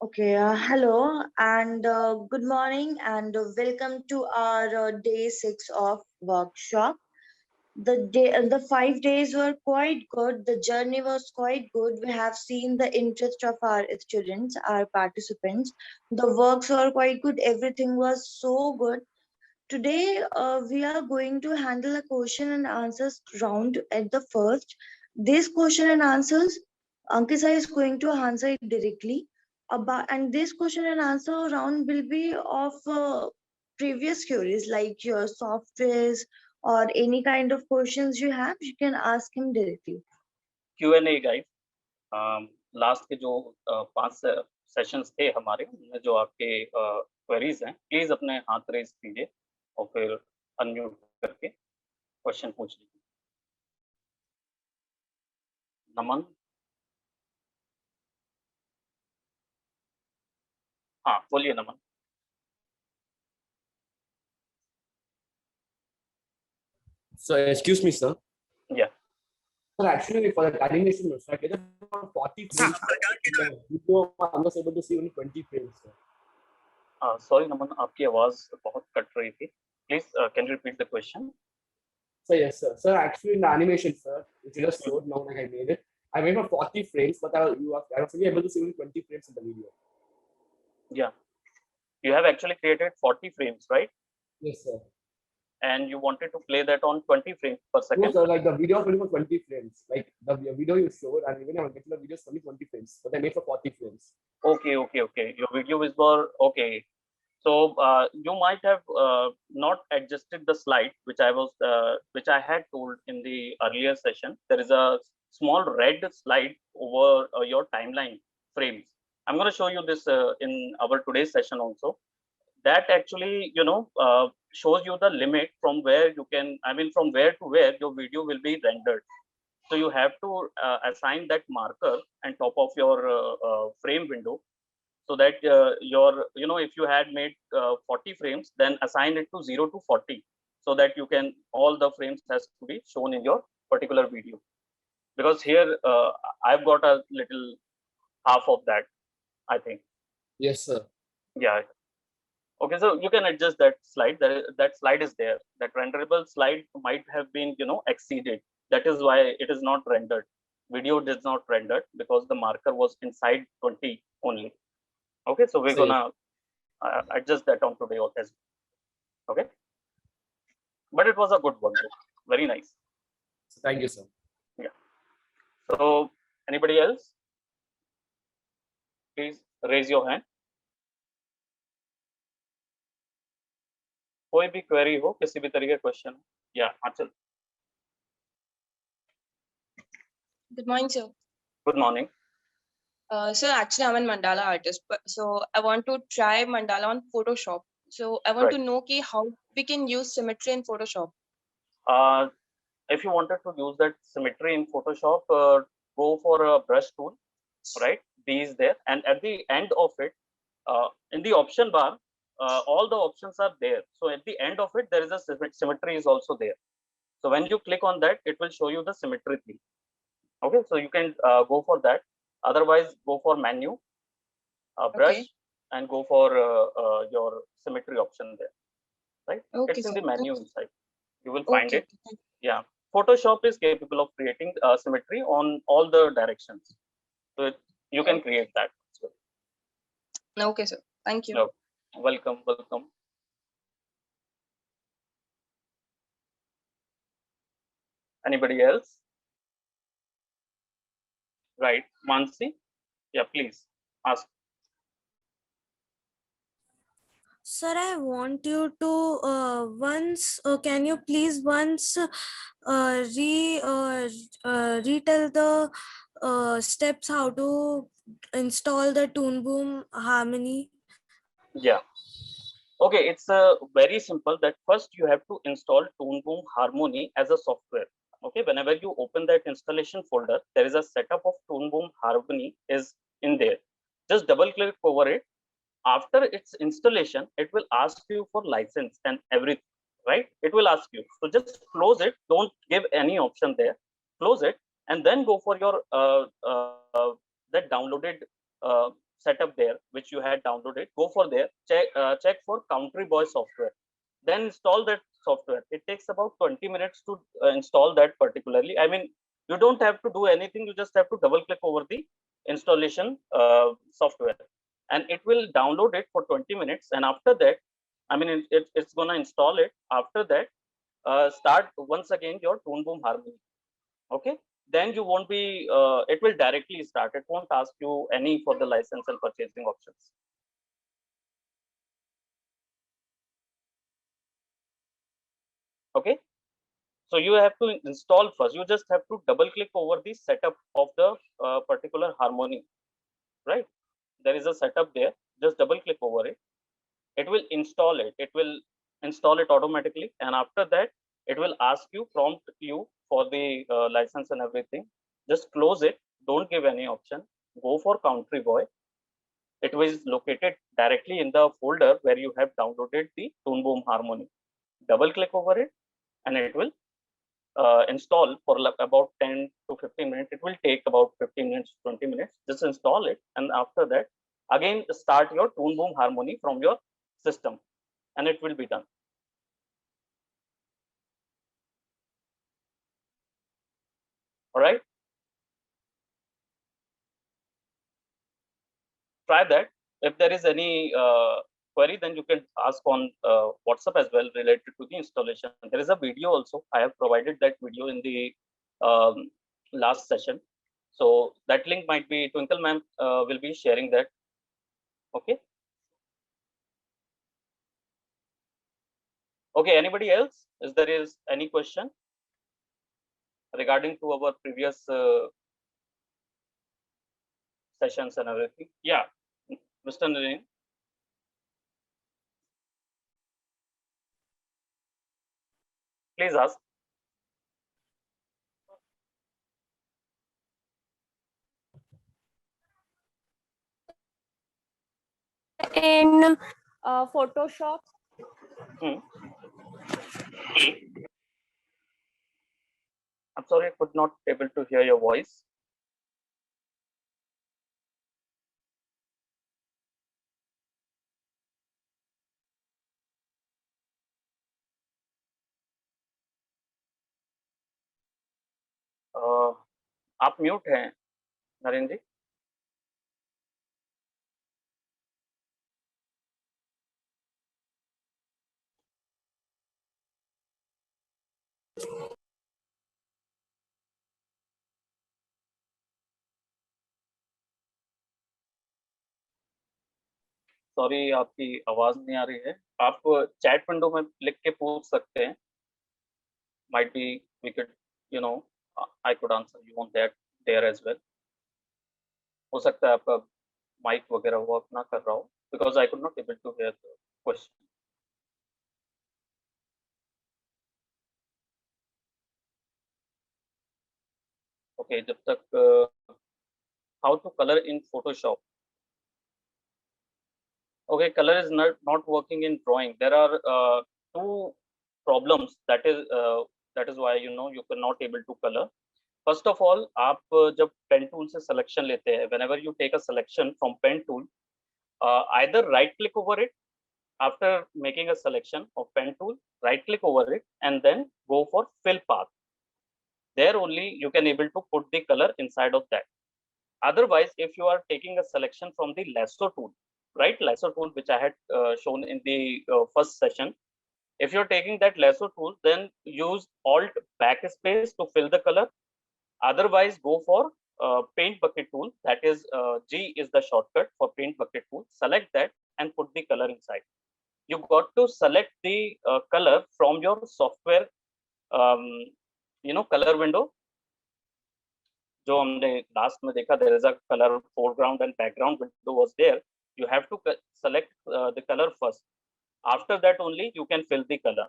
Okay, hello and good morning and welcome to our day 6 of workshop. The 5 days were quite good. The journey was quite good. We have seen the interest of our students, our participants. The works were quite good. Everything was so good. Today, we are going to handle a question and answers round at the first. This question and answers, Ankita is going to answer it directly. And this question and answer round will be of previous queries like your softwares or any kind of questions you have. You can ask him directly. Q&A guys, last के जो 5 sessions थे हमारे, उनमें जो आपके queries हैं, please अपने हाथ रेज कीजिए और फिर अनम्यूट करके क्वेश्चन पूछ लीजिए। नमन, हाँ बोलिए नमन। So excuse me, sir. या Sir, actually for the animation, sir, I get around 40 frames. Video, I'm not able to see only 20 frames, sir. Sorry नमन, आपकी आवाज बहुत कट रही थी। Please can you repeat the question? So yes, sir. Sir, actually in the animation, sir, which you just showed now, like I made it. I made for 40 frames, but I was only able to see only 20 frames in the video. Yeah, you have actually created 40 frames, right? Yes, sir. And you wanted to play that on 20 frames per second? No, sir, like the video was only for 20 frames. Like the video you showed, and even I'm getting the video is only 20 frames, but I made for 40 frames. Okay. Your video is for, okay. So you might have not adjusted the slide, which I had told in the earlier session. There is a small red slide over your timeline frames. I'm going to show you this in our today's session also. That actually, shows you the limit from where you can, from where to where your video will be rendered. So you have to assign that marker on top of your frame window, so that if you had made 40 frames, then assign it to 0 to 40, so that you can, all the frames has to be shown in your particular video. Because here I've got a little half of that, I think. Yes, sir. Yeah. Okay, so you can adjust that slide. That slide is there. That renderable slide might have been, exceeded. That is why it is not rendered. Video is not rendered because the marker was inside 20 only. Okay, so we're gonna adjust that on today as well. Okay, but it was a good one, very nice. Thank you, sir. Yeah. So anybody else, please raise your hand. कोई भी query हो, किसी भी तरीके का question हो। या आंचल। Good morning, sir. Good morning. Sir, actually, I'm a mandala artist, so I want to try mandala on Photoshop. So I want to know how we can use symmetry in Photoshop. If you wanted to use that symmetry in Photoshop, go for a brush tool, right? B is there, and at the end of it, in the option bar, all the options are there. So at the end of it, there is a symmetry is also there. So when you click on that, it will show you the symmetry thing. Okay, so you can go for that. Otherwise, go for menu, brush, and go for your symmetry option there. Right? Okay, it's in the menu inside. You will find it. Yeah. Photoshop is capable of creating symmetry on all the directions. So you can create that. Okay, sir. Thank you. No. Welcome. Anybody else? Right, Mansi? Yeah, please ask. Sir, I want you to can you please once retell the steps how to install the Toon Boom Harmony? Yeah. Okay, it's very simple. That first you have to install Toon Boom Harmony as a software. Okay, whenever you open that installation folder, there is a setup of Toon Boom Harmony is in there. Just double click over it. After its installation, it will ask you for license and everything, right? It will ask you. So just close it. Don't give any option there. Close it and then go for your that downloaded setup there which you had downloaded, go for there, check for Country Boy software, then install that software. It takes about 20 minutes to install that particularly. I mean, you don't have to do anything, you just have to double click over the installation software, and it will download it for 20 minutes. And after that, I mean, it's going to install it. After that, start once again your Toon Boom Harmony. Okay, then you won't be, it will directly start. It won't ask you any for the license and purchasing options. Okay, so you have to install first. You just have to double click over the setup of the particular harmony, right? There is a setup there. Just double click over it. It will install it. It will install it automatically, and after that, it will ask you, prompt you for the license and everything. Just close it. Don't give any option. Go for Country Boy. It was located directly in the folder where you have downloaded the Toon Boom Harmony. Double click over it, and it will install for about 10 to 15 minutes. It will take about 15 minutes, 20 minutes. Just install it, and after that, again start your Toon Boom Harmony from your system, and it will be done. All right. Try that. If there is any query, then you can ask on WhatsApp as well related to the installation. There is a video also. I have provided that video in the last session. So that link might be, Twinkle ma'am will be sharing that. Okay. Okay, anybody else? Is there is any question regarding to our previous sessions and everything? Yeah, Mr. Naren. Please ask. In Photoshop. I'm sorry, I could not able to hear your voice. आप mute हैं नरेंद्र जी. Sorry, आपकी आवाज नहीं आ रही है. आप chat window में लिख के पूछ सकते हैं. Might be we could, you know, I could answer you on that there as well. हो सकता है आपका माइक वगैरह वर्क ना कर रहा हो, because I could not able to hear the question. Okay, जब तक how to color in Photoshop. Okay, color is not working in drawing. There are two problems. That is why, you know, you cannot able to color. First of all, आप जब pen tool से selection लेते हैं, whenever you take a selection from pen tool, either right click over it. After making a selection of pen tool, right click over it and then go for fill path. There only you can able to put the color inside of that. Otherwise, if you are taking a selection from the lasso tool, right, lasso tool which I had shown in the first session, if you're taking that lasso tool, then use Alt backspace to fill the color. Otherwise, go for paint bucket tool. That is G is the shortcut for paint bucket tool. Select that and put the color inside. You got to select the color from your software, you know, color window. जो हमने last में देखा, there is a color foreground and background window was there. You have to select the color first. After that only you can fill the color.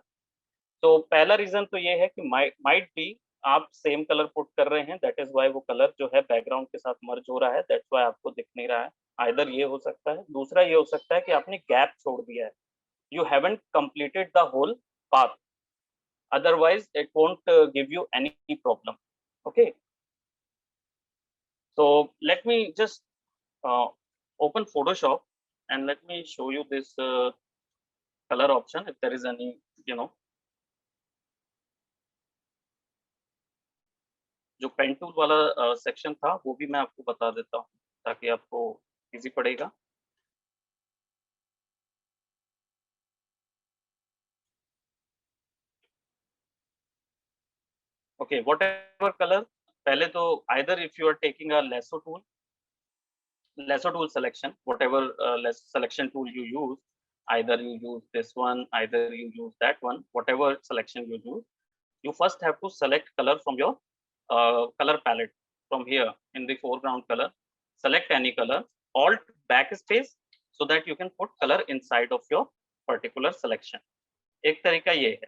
So पहला reason तो ये है कि might be आप same color put कर रहे हैं, that is why वो color जो है background के साथ merge हो रहा है, that's why आपको दिख नहीं रहा है. Either ये हो सकता है, दूसरा ये हो सकता है कि आपने gap छोड़ दिया है. You haven't completed the whole path. Otherwise, it won't give you any problem. Okay. So let me just open Photoshop and let me show you this color option if there is any, जो pen tool वाला section था वो भी मैं आपको बता देता हूँ ताकि आपको इजी पड़ेगा. Okay, whatever color, पहले तो either if you are taking a lasso tool selection, whatever selection tool you use, either you use this one, either you use that one, whatever selection you use, you first have to select color from your color palette from here in the foreground color. Select any color, alt backspace so that you can put color inside of your particular selection. एक तरीका ये है.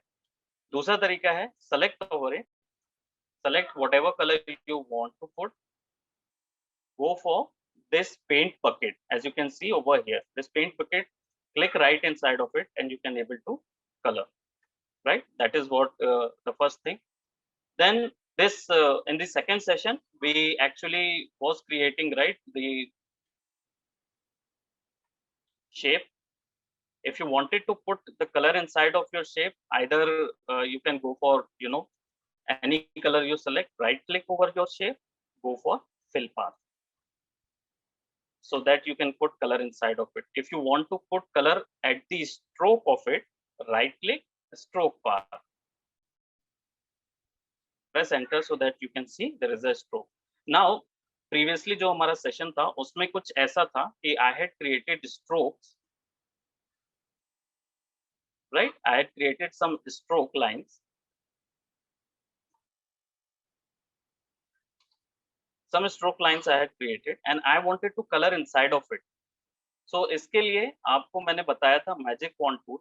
दूसरा तरीका है select over it, select whatever color you want to put, go for this paint bucket. As you can see over here, this paint bucket, click right inside of it and you can able to color, right? That is what the first thing. Then this in the second session we actually was creating, right, the shape. If you wanted to put the color inside of your shape, either you can go for any color you select, right click over your shape, go for fill path so that you can put color inside of it. If you want to put color at the stroke of it, right click stroke path, press enter so that you can see there is a stroke. Now previously जो हमारा session था उसमें कुछ ऐसा था कि I had created strokes, right? I had created some stroke lines. Some stroke lines I had created and I wanted to color inside of it. So इसके लिए आपको मैंने बताया था magic wand tool.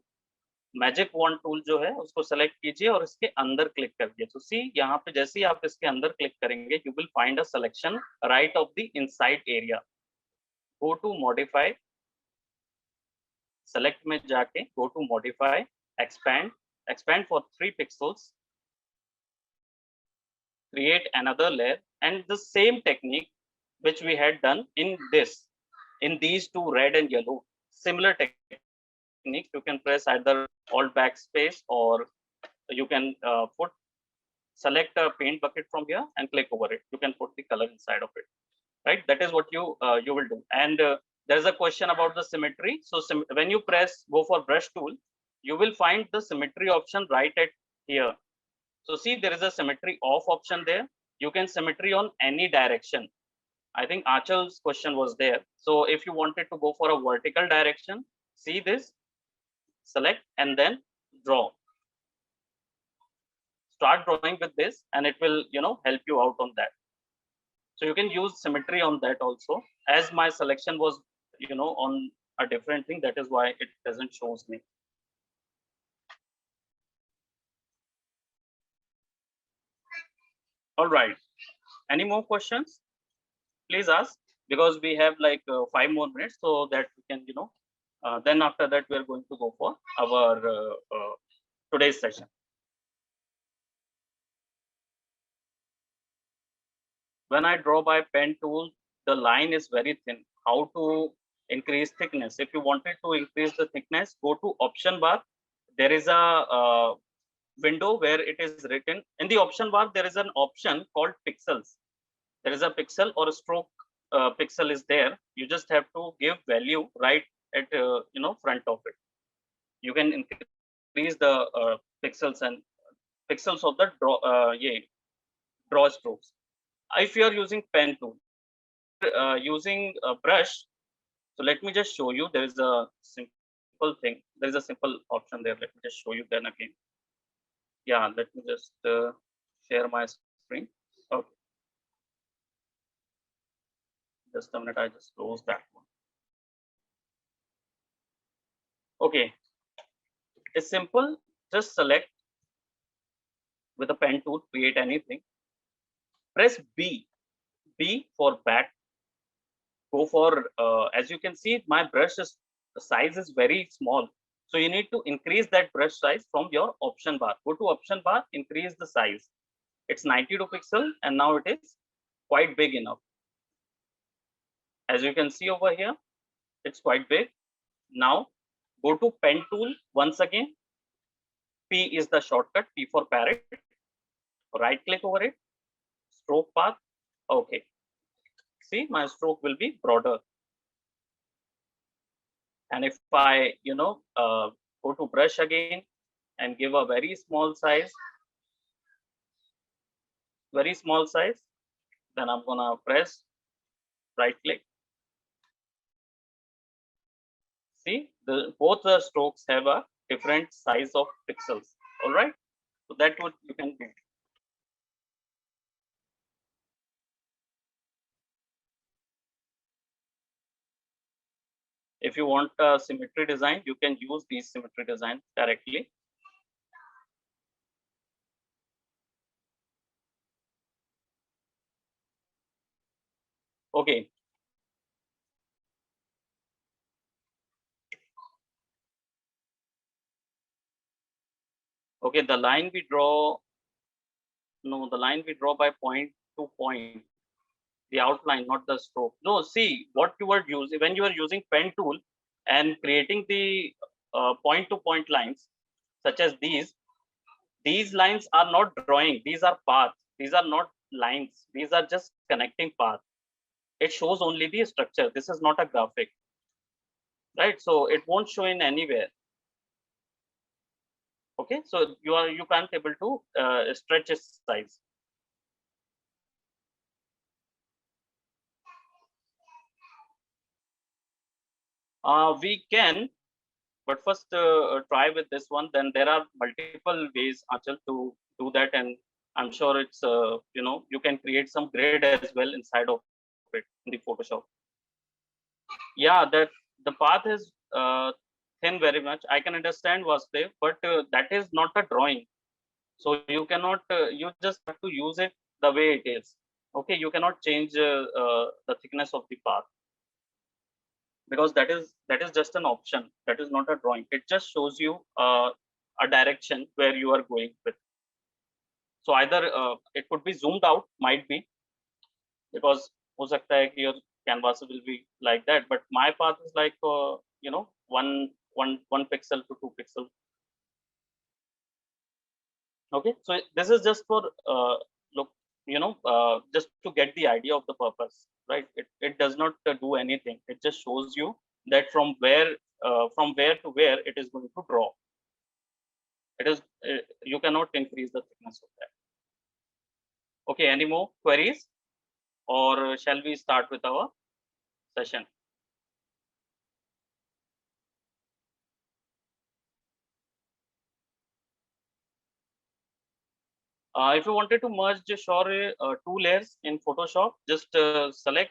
Magic wand tool जो है उसको select कीजिए और इसके अंदर क्लिक करिए. तो सी यहाँ पे जैसे ही आप इसके अंदर क्लिक करेंगे you will find a selection right of the inside area. Go to modify, select में जाके go to modify, expand for 3 pixels, create another layer, and the same technique which we had done in these two, red and yellow, similar technique. You can press either alt backspace or you can select a paint bucket from here and click over it. You can put the color inside of it, right? That is what you will do. And there is a question about the symmetry. So when you go for brush tool, you will find the symmetry option right at here. So see, there is a symmetry off option there. You can symmetry on any direction. I think Achal's question was there. So if you wanted to go for a vertical direction, see this, select and then draw. Start drawing with this and it will help you out on that. So you can use symmetry on that also. As my selection was on a different thing, that is why it doesn't shows me. All right, any more questions? Please ask, because we have like 5 more minutes so that we can then after that we are going to go for our today's session. When I draw by pen tool, the line is very thin. How to increase thickness? If you wanted to increase the thickness, go to option bar. There is a window where it is written in the option bar. There is an option called pixels. There is a pixel or a stroke pixel is there. You just have to give value right at front of it. You can increase the pixels and pixels of the draw strokes. If you are using pen tool, using a brush, so let me just show you. There is a simple thing. There is a simple option there. Let me just show you then again. Yeah, let me just share my screen. Okay. Just a minute, I just close that one. Okay, it's simple. Just select with a pen tool, create anything. Press B for back. Go for, as you can see, my brush size is very small. So you need to increase that brush size from your option bar. Go to option bar, increase the size. It's 92 pixel and now it is quite big enough. As you can see over here, It's quite big. Now go to pen tool once again. P is the shortcut, P for parrot. Right click over it, stroke path. Okay. See, my stroke will be broader. And if I, go to brush again and give a very small size, then I'm gonna press right click. See, both the strokes have a different size of pixels. All right, so that what you can do. If you want a symmetry design, you can use these symmetry designs directly. Okay. Okay, the line we draw, no, the line we draw by point to point, the outline, not the stroke. No, see what you are using when you are using pen tool and creating the point to point lines, such as these lines are not drawing, these are paths, these are not lines, these are just connecting paths. It shows only the structure. This is not a graphic, right? So it won't show in anywhere. Okay, so you can't able to stretch its size. We can, but first try with this one. Then there are multiple ways, Achal, to do that, and I'm sure it's you can create some grid as well inside of it in the Photoshop. Yeah, that the path is thin very much. I can understand, Vasudev, but that is not a drawing. So you cannot, you just have to use it the way it is. Okay, you cannot change the thickness of the path, because that is just an option. That is not a drawing. It just shows you a direction where you are going with. So either it could be zoomed out, might be, because ho sakta hai ki your canvas will be like that, but my path is like one pixel to 2 pixels. Okay, so this is just for look, just to get the idea of the purpose, right? It does not do anything. It just shows you that from where to where it is going to draw. It is you cannot increase the thickness of that. Okay, any more queries, or shall we start with our session? If you wanted to merge two layers in Photoshop, just select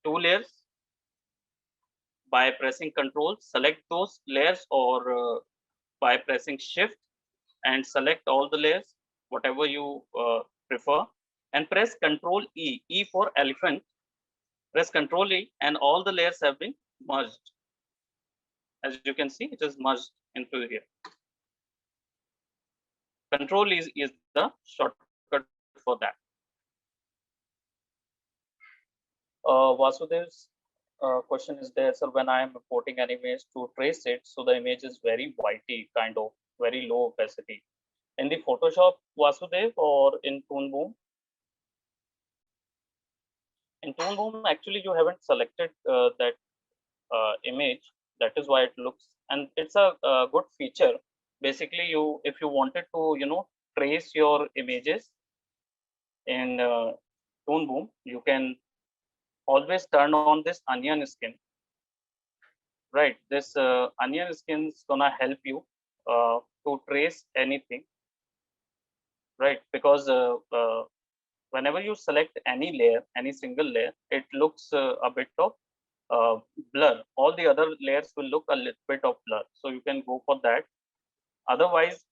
two layers by pressing Control, select those layers, or by pressing Shift and select all the layers, whatever you prefer, and press Control E, E for elephant. Press Control E, and all the layers have been merged. As you can see, it is merged into here. Control is the shortcut for that. Vasudev's question is there, sir. When I am importing an image to trace it, so the image is very whitey, kind of very low opacity. In the Photoshop, Vasudev, or in Toon Boom? In Toon Boom, actually, you haven't selected that image. That is why it looks, and it's a good feature. Basically, if you wanted to trace your images in Toon Boom, you can always turn on this onion skin. Right, this onion skin is gonna help you to trace anything, right? Because whenever you select any layer, any single layer, it looks a bit of blur. All the other layers will look a little bit of blur, so you can go for that. Otherwise,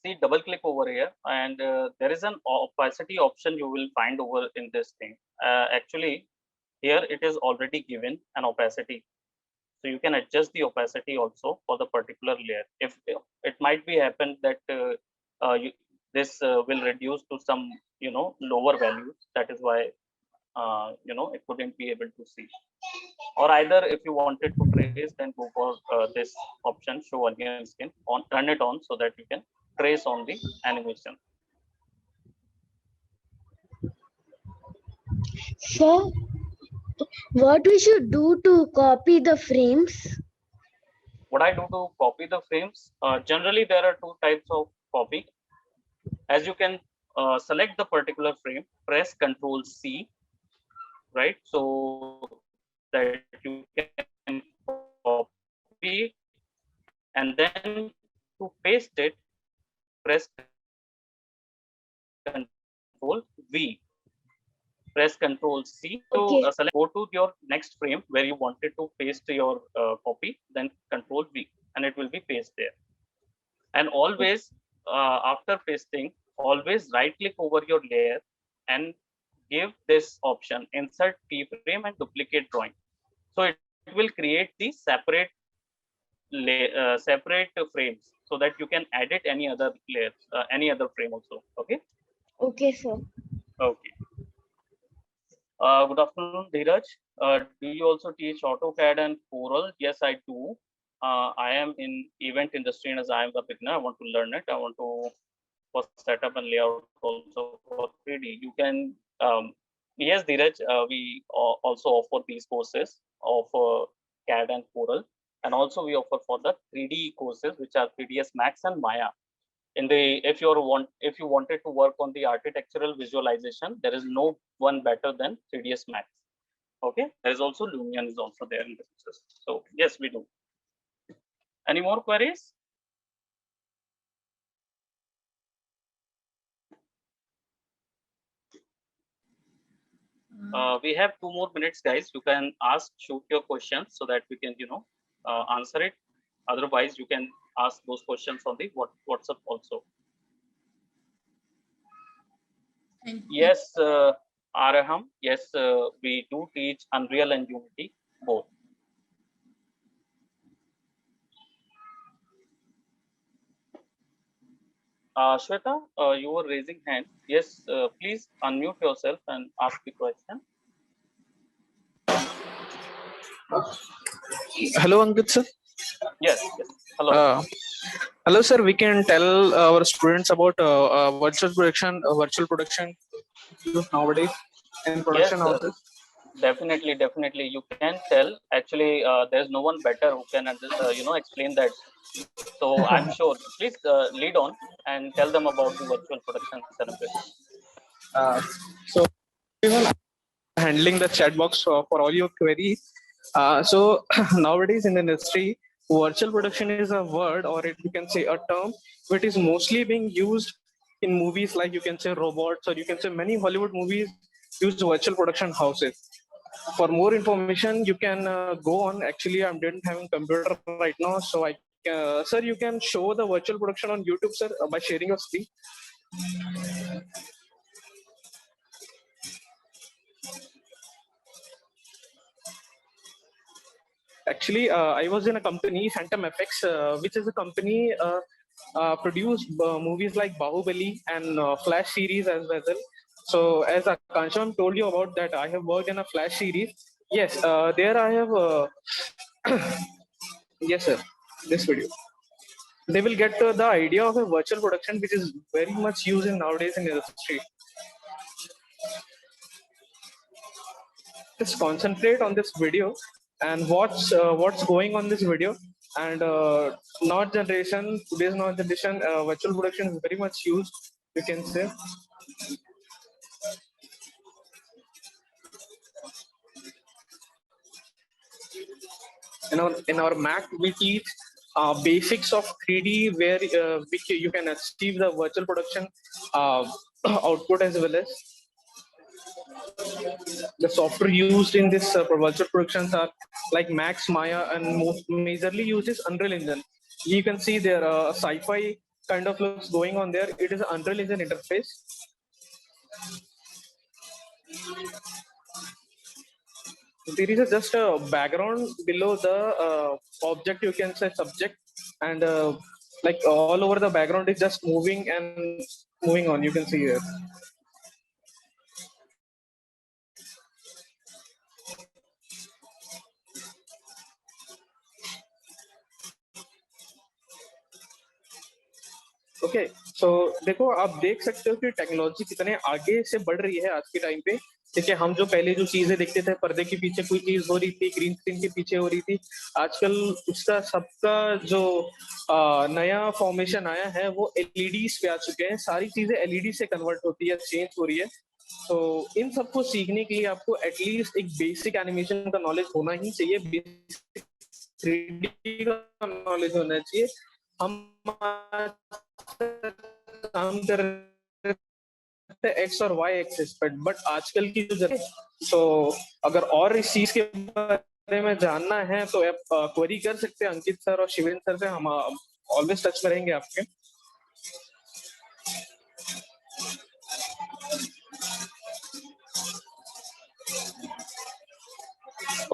see, double click over here, and there is an opacity option you will find over in this thing. Actually, here it is already given an opacity, so you can adjust the opacity also for the particular layer. If it might be happen that this will reduce to some lower values, that is why it couldn't be able to see. Or either if you wanted to trace, then go for this option, show onion skin, on, turn it on so that you can trace on the animation. So, what we should do to copy the frames? What I do to copy the frames, generally there are two types of copy. As you can select the particular frame, press Ctrl C, right? So that you can copy, and then to paste it, press Ctrl V. Press Ctrl C to Okay. select, go to your next frame where you wanted to paste your copy, then Ctrl V, and it will be pasted there. And always after pasting, always right click over your layer and give this option, insert keyframe and duplicate drawing. So it will create the separate separate frames so that you can edit any other layers, any other frame also. Okay. Okay, sir. Okay. Good afternoon, Dheeraj. Do you also teach AutoCAD and Corel? Yes, I do. I am in event industry, and as I am the beginner, I want to learn it. I want to for setup and layout also for 3D. You can, yes, Dheeraj, we also offer these courses of CAD and Corel, and also we offer for the 3D courses, which are 3ds Max and Maya. In the if you wanted to work on the architectural visualization, there is no one better than 3ds Max. Okay, there is also Lumion is also there in the courses. So yes, we do. Any more queries? We have 2 more minutes, guys. You can shoot your questions so that we can, answer it. Otherwise, you can ask those questions on the WhatsApp also. Yes, Araham. Yes, we do teach Unreal and Unity both. Shweta, you were raising hand. Yes, please unmute yourself and ask the question. Hello, Ankit sir. Yes, yes. Hello. Hello, sir. We can tell our students about virtual production nowadays in production Yes, houses. definitely. You can tell. Actually, there's no one better who can, explain that. So I'm sure. Please lead on and tell them about the virtual production center. So, everyone, handling the chat box for all your queries. So nowadays in the industry, virtual production is a word, or you can say a term, which is mostly being used in movies like you can say robots, or you can say many Hollywood movies use virtual production houses. For more information, you can go on. Actually, I didn't have a computer right now, so sir, you can show the virtual production on YouTube, sir, by sharing your screen. Actually, I was in a company, Phantom FX, which is a company produced movies like Bahubali and Flash series as well. So, as Akansham told you about that, I have worked in a Flash series. Yes, there I have. Yes, sir. This video. They will get the idea of a virtual production, which is very much used in nowadays in the industry. Just concentrate on this video and what's going on this video, and not generation, today's not generation, virtual production is very much used, you can say. In our Mac, we teach basics of 3D, where you can achieve the virtual production output, as well as the software used in this virtual productions are like Max, Maya, and most majorly uses Unreal Engine. You can see there sci-fi kind of looks going on there. It is an Unreal Engine interface. There is just a background below the object, you can say subject, and like all over the background is just moving and moving on. You can see here. Okay, so देखो, आप देख सकते हो कि technology कितने आगे से बढ़ रही है आज के टाइम पे। देखिए, हम जो पहले जो चीजें देखते थे, पर्दे के पीछे कोई चीज हो रही थी, ग्रीन स्क्रीन के पीछे हो रही थी, आजकल उसका सबका जो नया फॉर्मेशन आया है वो एलईडीज पे आ चुके हैं। सारी चीजें एलईडी से कन्वर्ट होती है, चेंज हो रही है। तो इन सबको सीखने के लिए आपको एटलीस्ट एक बेसिक एनिमेशन का नॉलेज होना ही चाहिए, बेसिक 3D का नॉलेज होना चाहिए। हम काम कर रहे थे एक्स और वाई एक्सिस पर, बट आजकल की जो तो अगर और इस चीज के बारे में जानना है तो आप क्वेरी कर सकते हैं अंकित सर और शिवेंद्र सर से। हम ऑलवेज टच में रहेंगे आपके।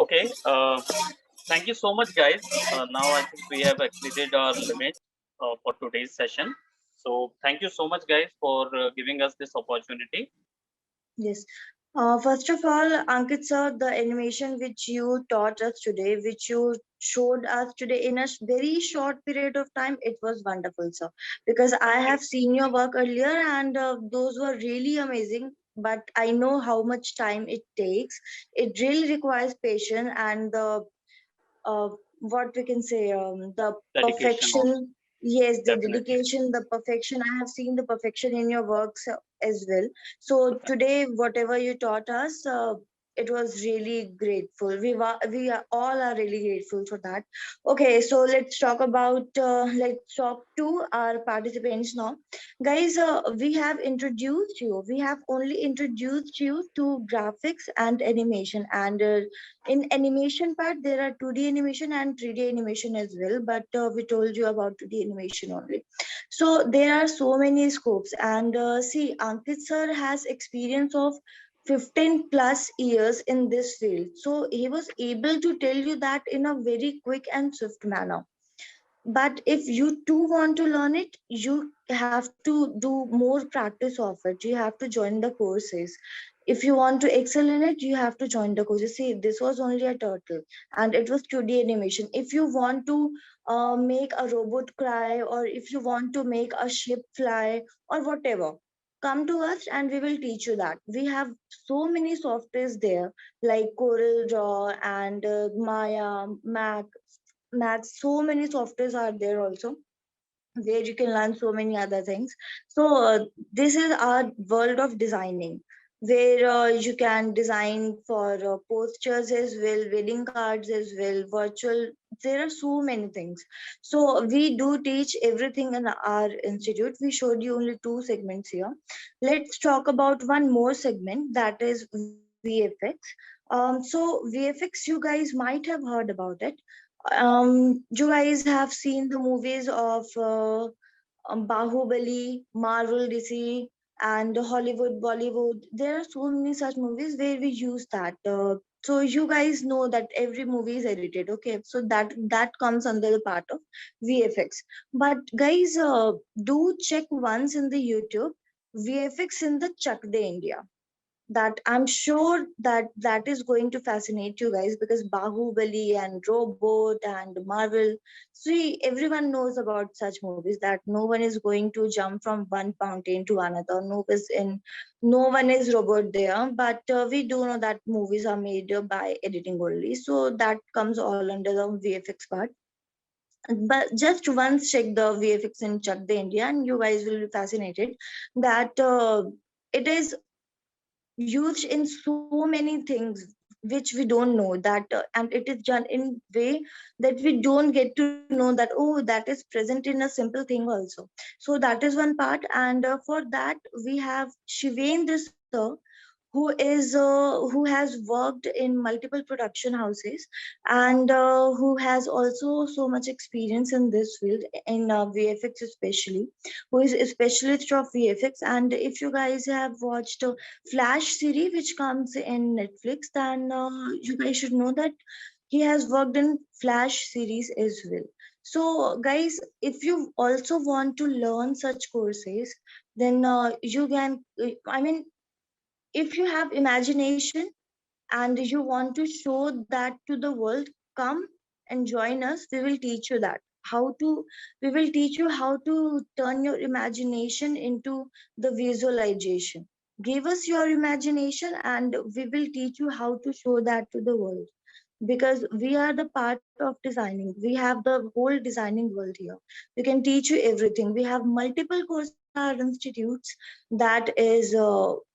Okay. Thank you so much, guys. Now I think we have exceeded our limit for today's session. So thank you so much, guys, for giving us this opportunity. Yes. First of all, Ankit sir, the animation which you taught us today, which you showed us today in a very short period of time, it was wonderful, sir. Because I have seen your work earlier, and those were really amazing. But I know how much time it takes. It really requires patience and the what we can say, the Dedication also, perfection. Yes, the definitely. dedication, the perfection. I have seen the perfection in your works as well. So today, whatever you taught us, it was really grateful. We are all are really grateful for that. Okay, so let's talk to our participants now, guys. We have introduced you. We have only introduced you to graphics and animation, and in animation part there are 2D animation and 3D animation as well, but we told you about 2D animation only. So there are so many scopes, and see, Ankit sir has experience of 15 plus years in this field, so he was able to tell you that in a very quick and swift manner. But if you too want to learn it, you have to do more practice of it. You have to join the courses. If you want to excel in it, you have to join the courses. See, this was only a turtle and it was 2D animation. If you want to make a robot cry, or if you want to make a ship fly, or whatever, come to us and we will teach you that. We have so many softwares there, like Corel Draw and Maya, Max. So many softwares are there also, where you can learn so many other things. So this is our world of designing, where you can design for posters as well, wedding cards as well, virtual. There are so many things. So we do teach everything in our institute. We showed you only two segments here. Let's talk about one more segment, that is VFX. So VFX, you guys might have heard about it. You guys have seen the movies of Bahubali, Marvel, DC, and Hollywood, Bollywood. There are so many such movies where we use that. So you guys know that every movie is edited, okay? So that comes under the part of VFX. But guys, do check once in the YouTube VFX in the Chak De India. That I'm sure that that is going to fascinate you guys, because Bahubali and Robot and Marvel. See, everyone knows about such movies, that no one is going to jump from one mountain to another. No one is robot there. But we do know that movies are made by editing only. So that comes all under the VFX part. But just once check the VFX in Chak De India, and you guys will be fascinated that it is used in so many things which we don't know that, and it is done in way that we don't get to know that, oh, that is present in a simple thing also. So that is one part, and for that we have Shivendra sir, who has worked in multiple production houses, and who has also so much experience in this field, in VFX especially, who is a specialist of VFX. And if you guys have watched Flash series which comes in Netflix, then you guys should know that he has worked in Flash series as well. So guys, if you also want to learn such courses, then you can, I mean, if you have imagination and you want to show that to the world, come and join us. We will teach you that we will teach you how to turn your imagination into the visualization. Give us your imagination and we will teach you how to show that to the world, because we are the part of designing. We have the whole designing world here. We can teach you everything. We have multiple courses in our institutes. That is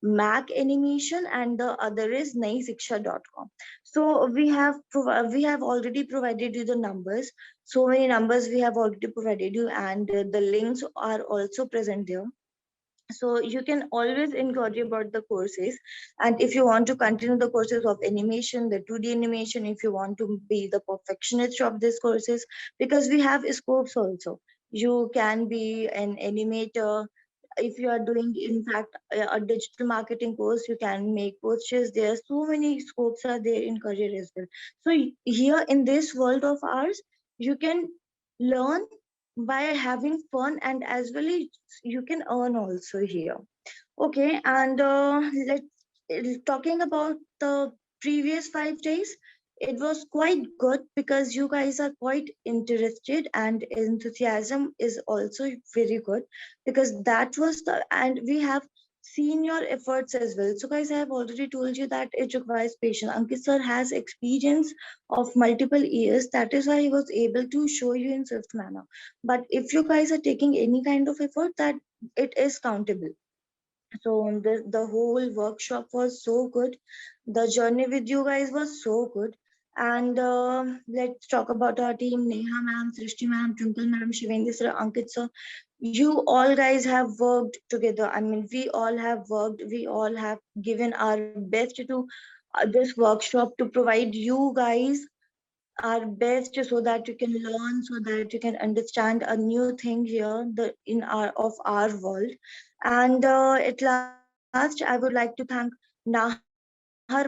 Mac Animation and the other is naisiksha.com. So we have already provided you the numbers. So many numbers we have already provided you, and the links are also present there. So you can always inquire about the courses, and if you want to continue the courses of animation, the 2D animation, if you want to be the perfectionist of these courses, because we have scopes also. You can be an animator. If you are doing in fact a digital marketing course, you can make coaches. There are so many scopes are there in career as well. So here in this world of ours, you can learn by having fun, and as well as you can earn also here. Okay, and talking about the previous 5 days, it was quite good because you guys are quite interested and enthusiasm is also very good, because that was the, and we have seen your efforts as well. So guys, I have already told you that it requires patience. Ankit sir has experience of multiple years. That is why he was able to show you in swift manner. But if you guys are taking any kind of effort, that it is countable. So the whole workshop was so good. The journey with you guys was so good. And let's talk about our team: Neha ma'am, Srishti ma'am, Twinkle ma'am, Shivendi sir, Ankit sir. You all guys have worked together. I mean, we all have worked. We all have given our best to this workshop to provide you guys our best so that you can learn, so that you can understand a new thing here, the in our of our world. And at last, I would like to thank Nahar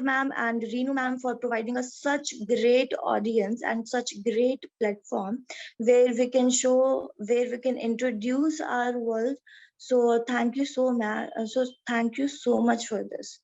ma'am and Reenu ma'am for providing us such great audience and such great platform where we can introduce our world. So thank you so much. So thank you so much for this.